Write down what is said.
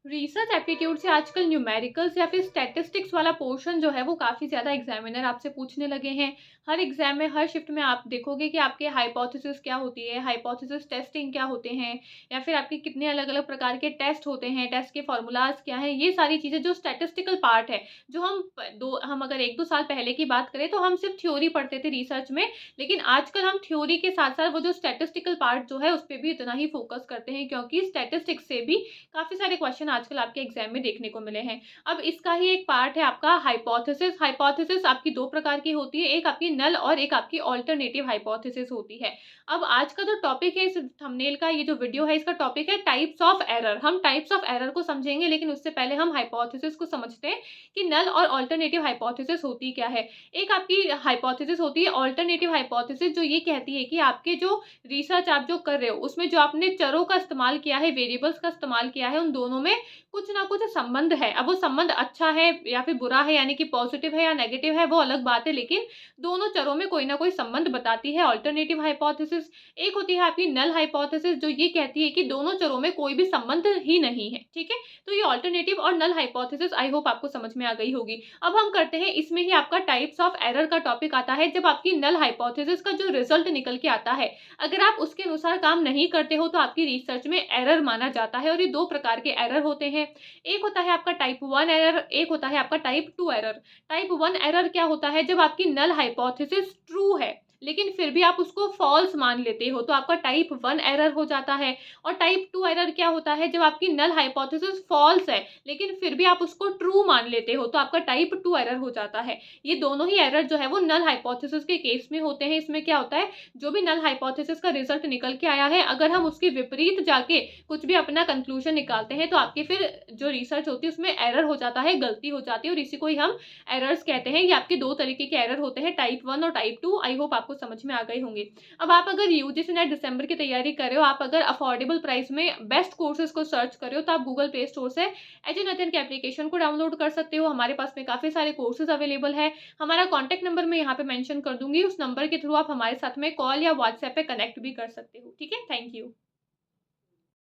Research aptitude से आजकल numericals या फिर स्टैटिस्टिक्स वाला पोर्शन जो है वो काफ़ी ज़्यादा एग्जामिनर आपसे पूछने लगे हैं। हर एग्जाम में हर शिफ्ट में आप देखोगे कि आपके हाइपोथेसिस क्या होती है, हाइपोथेसिस टेस्टिंग क्या होते हैं, या फिर आपके कितने अलग अलग प्रकार के टेस्ट होते हैं, टेस्ट के फॉर्मूलाज क्या हैं। ये सारी चीज़ें जो स्टैटिस्टिकल पार्ट है, जो हम अगर 1-2 साल पहले की बात करें तो हम सिर्फ थ्योरी पढ़ते थे रिसर्च में। लेकिन आजकल हम थ्योरी के साथ साथ वो जो स्टैटिस्टिकल पार्ट जो है उस पर भी उतना ही फोकस करते हैं, क्योंकि स्टैटिस्टिक्स से भी काफ़ी सारे क्वेश्चन आजकल आपके एग्जाम में देखने को मिले हैं। अब इसका ही एक पार्ट है आपका हाइपोथेसिस। हाइपोथेसिस आपकी 2 प्रकार की होती है, एक आपकी नल और एक आपकी अल्टरनेटिव हाइपोथेसिस होती है। अब आज का जो टॉपिक है इस थंबनेल का, ये जो वीडियो है इसका टॉपिक है टाइप्स ऑफ एरर। हम टाइप्स ऑफ एरर को समझेंगे, लेकिन उससे पहले हम हाइपोथेसिस को समझते हैं कि नल और अल्टरनेटिव हाइपोथेसिस होती क्या है। एक आपकी हाइपोथेसिस होती है अल्टरनेटिव हाइपोथेसिस, जो ये कहती है कि आपके जो रिसर्च आप जो कर रहे हो उसमें जो आपने चरों का इस्तेमाल किया है, वेरिएबल्स का इस्तेमाल किया है, उन दोनों में कुछ ना कुछ संबंध है। अब वो संबंध अच्छा है या फिर बुरा है, यानी कि पॉजिटिव है या नेगेटिव है, वो अलग बात है, लेकिन दोनों चरों में कोई ना कोई संबंध बताती है अल्टरनेटिव हाइपोथेसिस। एक होती है आपकी नल हाइपोथेसिस, जो ये कहती है कि दोनों चरों में कोई भी संबंध ही नहीं है। ठीक है, तो ये अल्टरनेटिव और नल हाइपोथेसिस आई होप आपको समझ में आ गई होगी। अब हम करते हैं, इसमें ही आपका टाइप्स ऑफ एरर का टॉपिक आता है। जब आपकी नल हाइपोथेसिस का जो रिजल्ट निकल के आता है, अगर आप उसके अनुसार काम नहीं करते हो तो आपकी रिसर्च में एरर माना जाता है। और ये 2 प्रकार के एरर होते हैं। एक होता है आपका टाइप 1 एरर, एक होता है आपका टाइप 2 एरर। टाइप 1 एरर क्या होता है? जब आपकी नल हाइपोथेसिस ट्रू है, लेकिन फिर भी आप उसको फॉल्स मान लेते हो, तो आपका टाइप 1 एरर हो जाता है। और टाइप 2 एरर क्या होता है? जब आपकी नल हाइपोथेसिस फॉल्स है, लेकिन फिर भी आप उसको ट्रू मान लेते हो, तो आपका टाइप 2 एरर हो जाता है। ये दोनों ही एरर जो है वो नल हाइपोथेसिस के केस में होते हैं। इसमें क्या होता है, जो भी नल हाइपोथेसिस का रिजल्ट निकल के आया है, अगर हम उसके विपरीत जाके कुछ भी अपना कंक्लूजन निकालते हैं, तो आपकी फिर जो रिसर्च होती है उसमें एरर हो जाता है, गलती हो जाती है, और इसी को ही हम एरर्स कहते हैं। ये आपके 2 तरीके के एरर होते हैं, टाइप 1 और टाइप 2। आई होप आपको समझ में आ गए होंगे। अब आप अगर यूजीसी नेट दिसंबर की तैयारी कर रहे हो, आप अगर अफोर्डेबल प्राइस में बेस्ट कोर्सेज को सर्च कर रहे हो, तो आप गूगल प्ले स्टोर से एजुनिथन के एप्लीकेशन को डाउनलोड कर सकते हो। हमारे पास में काफ़ी सारे कोर्सेज अवेलेबल है। हमारा कॉन्टैक्ट नंबर मैं यहाँ पे मेंशन कर दूंगी, उस नंबर के थ्रू आप हमारे साथ में कॉल या व्हाट्सएप पे कनेक्ट भी कर सकते हो। ठीक है, थैंक यू।